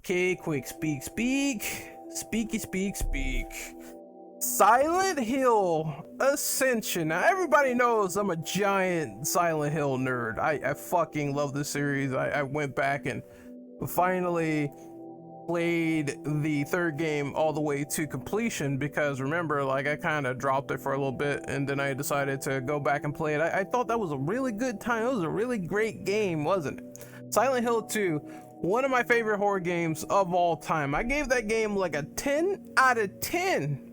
Okay, quick speak. Silent Hill Ascension. Now, everybody knows I'm a giant Silent Hill nerd. I fucking love this series. I went back and finally played the third game all the way to completion because remember, like, I kind of dropped it for a little bit and then I decided to go back and play it. I thought that was a really good time. It was a really great game, wasn't it? Silent Hill 2, one of my favorite horror games of all time. I gave that game like a 10 out of 10.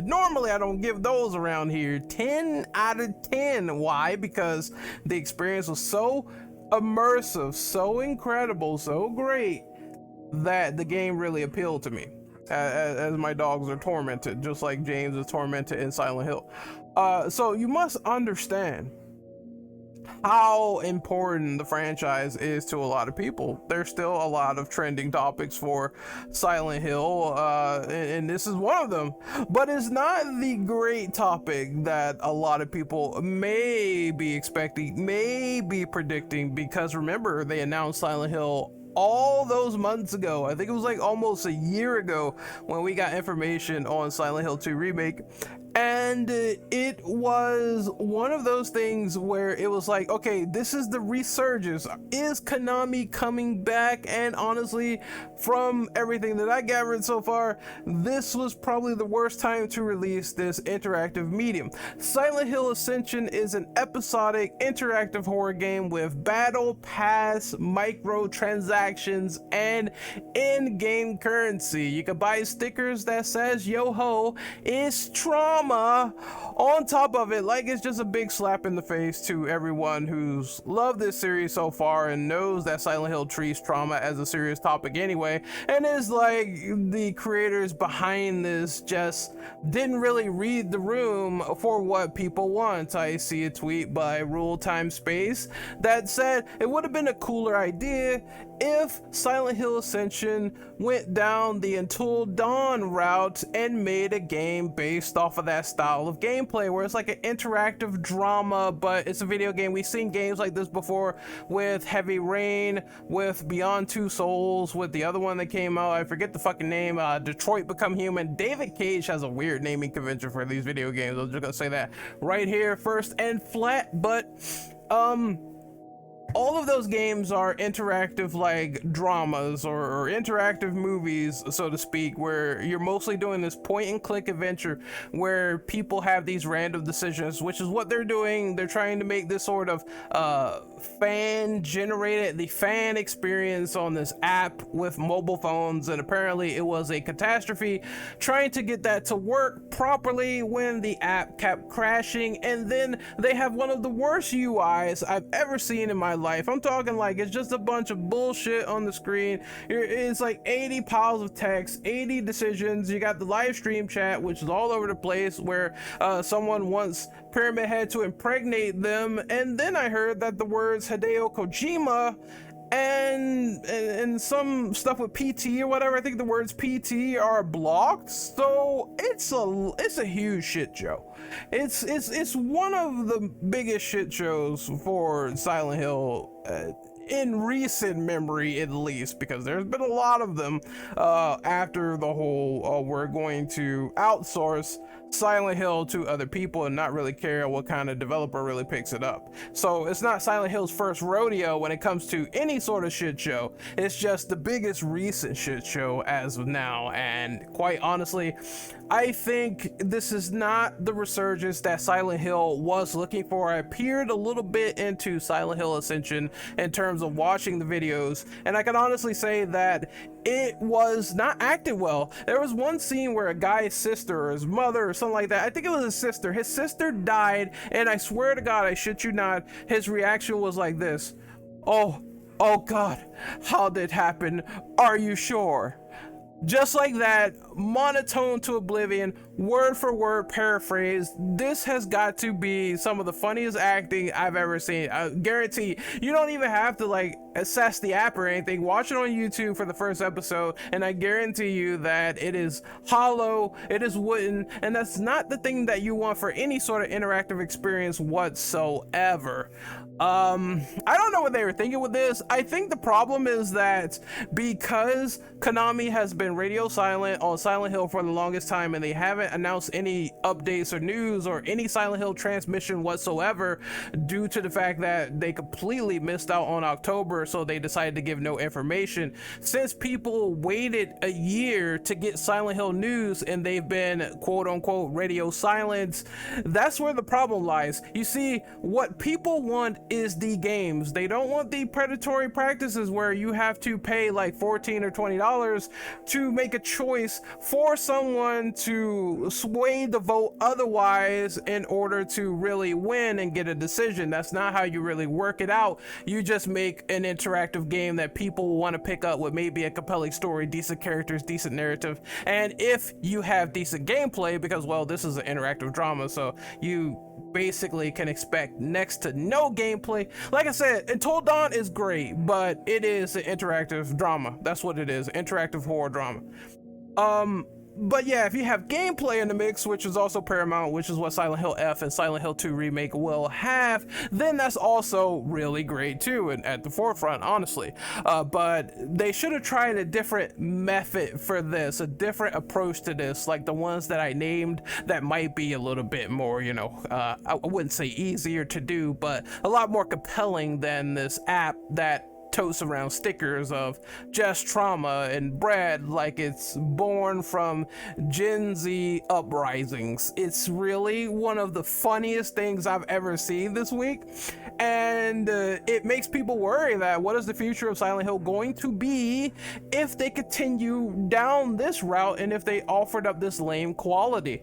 Normally I don't give those around here. 10 out of 10. Why? Because the experience was so immersive, so incredible, so great that the game really appealed to me. As my dogs are tormented, just like James is tormented in Silent Hill. So you must understand how important the franchise is to a lot of people. There's still a lot of trending topics for Silent Hill, and this is one of them. But it's not the great topic that a lot of people may be expecting, may be predicting, because remember, they announced Silent Hill all those months ago. I think it was like almost a year ago when we got information on Silent Hill 2 Remake. And it was one of those things where it was like, okay, this is the resurgence. Is Konami coming back? And honestly, from everything that I gathered so far, this was probably the worst time to release this interactive medium. Silent Hill Ascension is an episodic interactive horror game with battle pass, microtransactions, and in-game currency. You can buy stickers that says yo ho, it's trauma on top of it. Like, it's just a big slap in the face to everyone who's loved this series so far and knows that Silent Hill treats trauma as a serious topic anyway, and is like, the creators behind this just didn't really read the room for what people want. I see a tweet by Rule Time Space that said it would have been a cooler idea if Silent Hill Ascension went down the Until Dawn route and made a game based off of that style of gameplay where it's like an interactive drama, but it's a video game. We've seen games like this before with Heavy Rain, with Beyond Two Souls, with the other one that came out, I forget the fucking name, Detroit Become Human. David Cage has a weird naming convention for these video games. I'm just gonna say that right here first and flat. But all of those games are interactive, like dramas or interactive movies, so to speak, where you're mostly doing this point and click adventure where people have these random decisions, which is what they're doing. They're trying to make this sort of fan generated, the fan experience on this app with mobile phones, and apparently it was a catastrophe trying to get that to work properly when the app kept crashing. And then they have one of the worst UIs I've ever seen in my life. I'm talking like it's just a bunch of bullshit on the screen. It's like 80 piles of text, 80 decisions. You got the live stream chat, which is all over the place, where someone wants Pyramid Head to impregnate them, and then I heard that the words Hideo Kojima and some stuff with PT or whatever, I think the words PT are blocked. So it's a huge shit show. It's one of the biggest shit shows for Silent Hill in recent memory, at least, because there's been a lot of them after the whole we're going to outsource Silent Hill to other people and not really care what kind of developer really picks it up. So it's not Silent Hill's first rodeo when it comes to any sort of shit show. It's just the biggest recent shit show as of now, and quite honestly, I think this is not the resurgence that Silent Hill was looking for. I peered a little bit into Silent Hill Ascension in terms of watching the videos, and I can honestly say that it was not acted well. There was one scene where a guy's sister or his mother or something like that, I think it was his sister died, and I swear to God, I shit you not, his reaction was like this: oh God, how did it happen? Are you sure? Just like that, monotone to oblivion, word for word paraphrase. This has got to be some of the funniest acting I've ever seen. I guarantee you don't even have to like assess the app or anything, watch it on YouTube for the first episode, and I guarantee you that it is hollow, it is wooden, and that's not the thing that you want for any sort of interactive experience whatsoever. I don't know what they were thinking with this. I think the problem is that because Konami has been radio silent on Silent Hill for the longest time, and they haven't announced any updates or news or any Silent Hill transmission whatsoever, due to the fact that they completely missed out on October, so they decided to give no information. Since people waited a year to get Silent Hill news and they've been quote unquote radio silent, that's where the problem lies. You see, what people want is the games. They don't want the predatory practices where you have to pay like $14 or $20 to make a choice for someone to sway the vote otherwise in order to really win and get a decision. That's not how you really work it out. You just make an interactive game that people want to pick up with maybe a compelling story, decent characters, decent narrative, and if you have decent gameplay, because well, this is an interactive drama, so you basically can expect next to no gameplay. Like I said, Until Dawn is great, but it is an interactive drama. That's what it is, interactive horror drama. But yeah, if you have gameplay in the mix, which is also paramount, which is what Silent Hill F and Silent Hill 2 Remake will have, then that's also really great too, and at the forefront, honestly. But they should have tried a different method for this, a different approach to this, like the ones that I named that might be a little bit more, you know, I wouldn't say easier to do, but a lot more compelling than this app that totes around stickers of just trauma and bread like it's born from Gen Z uprisings. It's really one of the funniest things I've ever seen this week, and it makes people worry that what is the future of Silent Hill going to be if they continue down this route and if they offered up this lame quality.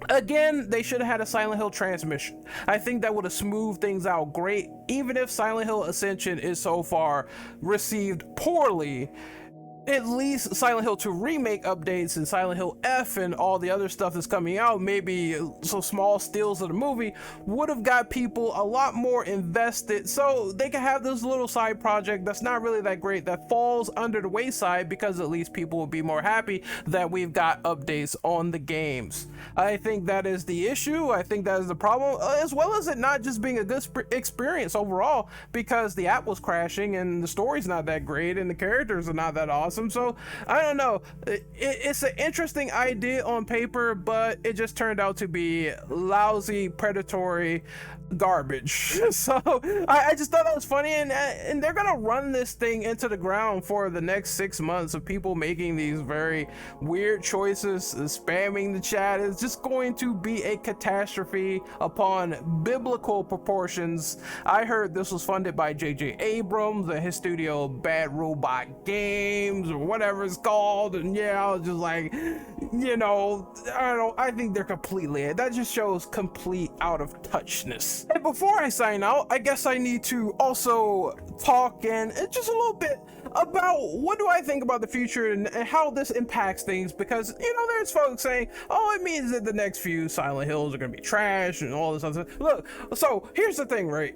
Again, they should have had a Silent Hill transmission. I think that would have smoothed things out great. Even if Silent Hill Ascension is so far received poorly, at least Silent Hill 2 Remake updates and Silent Hill F and all the other stuff that's coming out, maybe some small stills of the movie, would have got people a lot more invested, so they can have this little side project that's not really that great, that falls under the wayside, because at least people will be more happy that we've got updates on the games. I think that is the issue. I think that is the problem, as well as it not just being a good experience overall, because the app was crashing and the story's not that great and the characters are not that awesome. So I don't know, it's an interesting idea on paper, but it just turned out to be lousy, predatory garbage. So I just thought that was funny, and they're gonna run this thing into the ground for the next 6 months of people making these very weird choices, spamming the chat. It's just going to be a catastrophe upon biblical proportions. I heard this was funded by J.J. Abrams and his studio Bad Robot Games or whatever it's called, and yeah, I was just like, you know, I think they're completely, that just shows complete out of touchness. And before I sign out, I guess I need to also talk and just a little bit about what do I think about the future and how this impacts things, because you know, there's folks saying, oh, it means that the next few Silent Hills are gonna be trash and all this other stuff. Look, so here's the thing, right?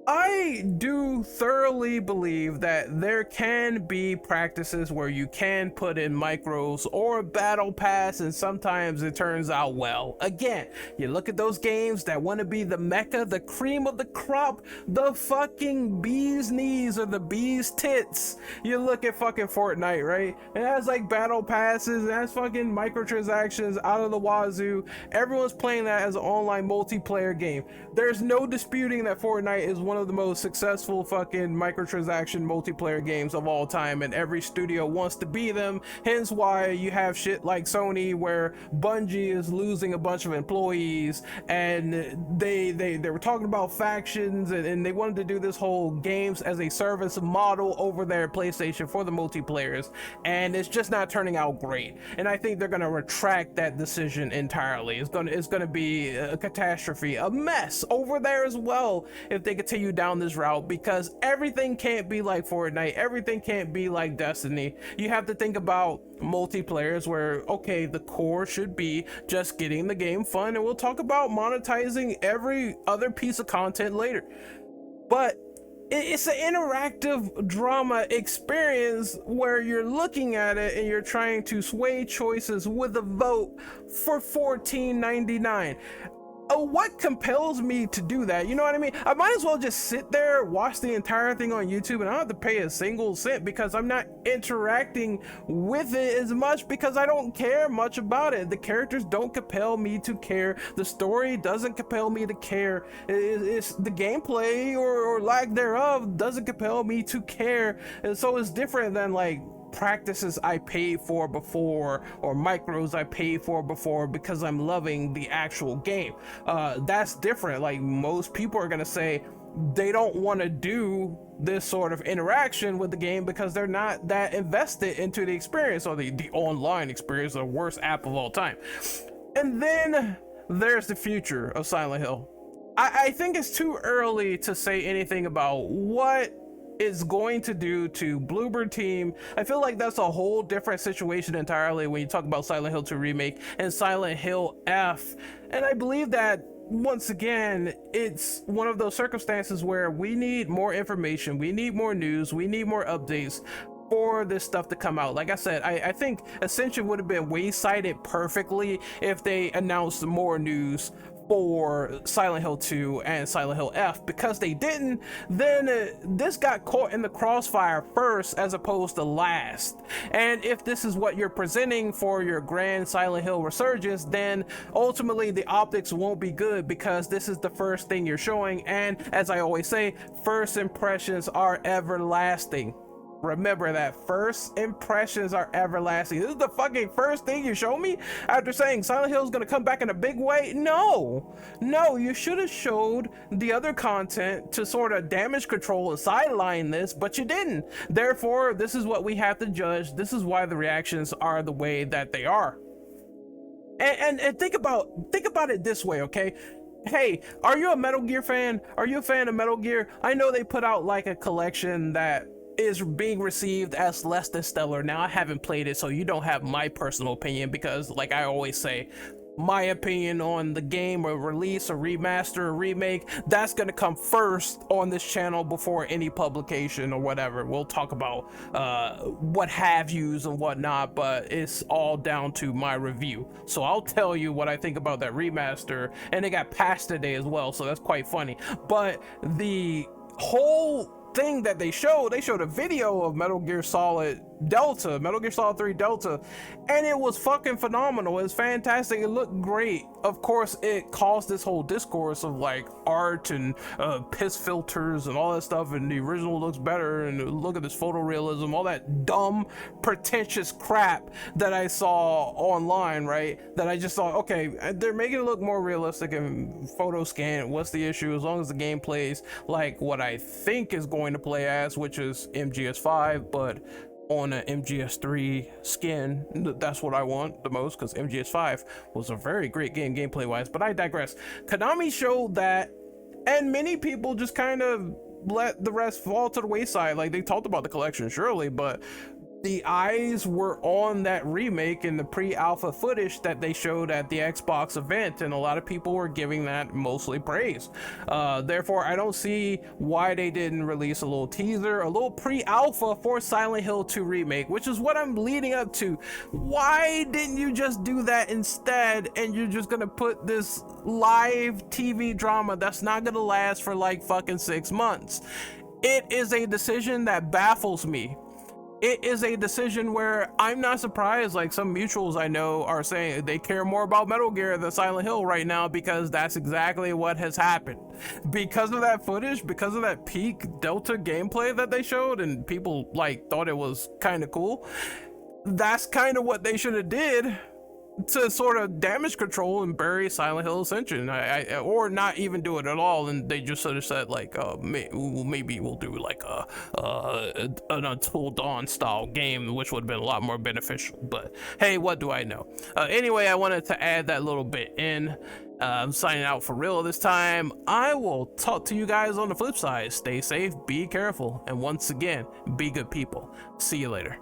I do thoroughly believe that there can be practices where you can put in micros or a battle pass, and sometimes it turns out well. Again, you look at those games that want to be the mecca, the cream of the crop, the fucking bee's knees or the bee's tits. You look at fucking Fortnite, right? It has like battle passes, it has fucking microtransactions out of the wazoo. Everyone's playing that as an online multiplayer game. There's no disputing that Fortnite is one of the most successful fucking microtransaction multiplayer games of all time, and every studio wants to be them. Hence why you have shit like Sony, where Bungie is losing a bunch of employees, and they were talking about factions, and they wanted to do this whole games as a service model over their PlayStation for the multiplayers, and it's just not turning out great. And I think they're gonna retract that decision entirely. It's gonna be a catastrophe, a mess over there as well if they continue down this route, because everything can't be like Fortnite, everything can't be like Destiny. You have to think about multiplayers where, okay, the core should be just getting the game fun, and we'll talk about monetizing every other piece of content later. But it's an interactive drama experience where you're looking at it and you're trying to sway choices with a vote for $14.99. What compels me to do that? You know what I mean? I might as well just sit there, watch the entire thing on YouTube, and I don't have to pay a single cent because I'm not interacting with it as much because I don't care much about it. The characters don't compel me to care. The story doesn't compel me to care. It's the gameplay or lack thereof doesn't compel me to care. And so it's different than like practices I paid for before or micros I paid for before because I'm loving the actual game. That's different. Like most people are gonna say they don't want to do this sort of interaction with the game because they're not that invested into the experience, or the online experience, the worst app of all time. And then there's the future of Silent Hill. I think it's too early to say anything about what is going to do to Bluebird team. I feel like that's a whole different situation entirely when you talk about Silent Hill 2 Remake and Silent Hill F. And I believe that once again, it's one of those circumstances where we need more information, we need more news, we need more updates for this stuff to come out. Like I said, I think Ascension would have been waysided perfectly if they announced more news for Silent Hill 2 and Silent Hill F. Because they didn't, then this got caught in the crossfire first as opposed to last. And if this is what you're presenting for your grand Silent Hill resurgence, then ultimately the optics won't be good because this is the first thing you're showing. And as I always say, first impressions are everlasting. Remember that first impressions are everlasting. This is the fucking first thing you show me after saying Silent Hill is gonna come back in a big way. No, you should have showed the other content to sort of damage control and sideline this, but you didn't. Therefore, this is what we have to judge. This is why the reactions are the way that they are. And think about it this way, okay? Hey, are you a Metal Gear fan? Are you a fan of Metal Gear? I know they put out like a collection that is being received as less than stellar. Now, I haven't played it, so you don't have my personal opinion because, like I always say, my opinion on the game or release or remaster or remake, that's gonna come first on this channel before any publication or whatever. We'll talk about what have yous and whatnot, but it's all down to my review. So I'll tell you what I think about that remaster, and it got patched today as well, so that's quite funny. But the whole thing that they showed a video of Metal Gear Solid 3 Delta, and it was fucking phenomenal. It was fantastic. It looked great. Of course, it caused this whole discourse of like art and piss filters and all that stuff, and the original looks better, and look at this photorealism, all that dumb pretentious crap that I saw online, right? That I just thought, okay, they're making it look more realistic and photo scan. What's the issue? As long as the game plays like what I think is going to play as, which is MGS5, but on an MGS3 skin. That's what I want the most, because MGS5 was a very great game gameplay wise, but I digress. Konami showed that, and many people just kind of let the rest fall to the wayside. Like, they talked about the collection, surely, but the eyes were on that remake and the pre-alpha footage that they showed at the Xbox event, and a lot of people were giving that mostly praise. Therefore, I don't see why they didn't release a little teaser, a little pre-alpha for Silent Hill 2 Remake, which is what I'm leading up to. Why didn't you just do that instead, and you're just gonna put this live TV drama that's not gonna last for like fucking 6 months? It is a decision that baffles me. It is a decision where I'm not surprised, like some mutuals I know are saying they care more about Metal Gear than Silent Hill right now, because that's exactly what has happened. Because of that footage, because of that peak Delta gameplay that they showed, and people like thought it was kind of cool, that's kind of what they should have did to sort of damage control and bury Silent Hill Ascension, or not even do it at all, and they just sort of said like, maybe we'll do like an Until Dawn style game, which would have been a lot more beneficial. But hey, what do I know? Anyway, I wanted to add that little bit in. I'm signing out for real this time. I will talk to you guys on the flip side. Stay safe, be careful, and once again, be good people. See you later.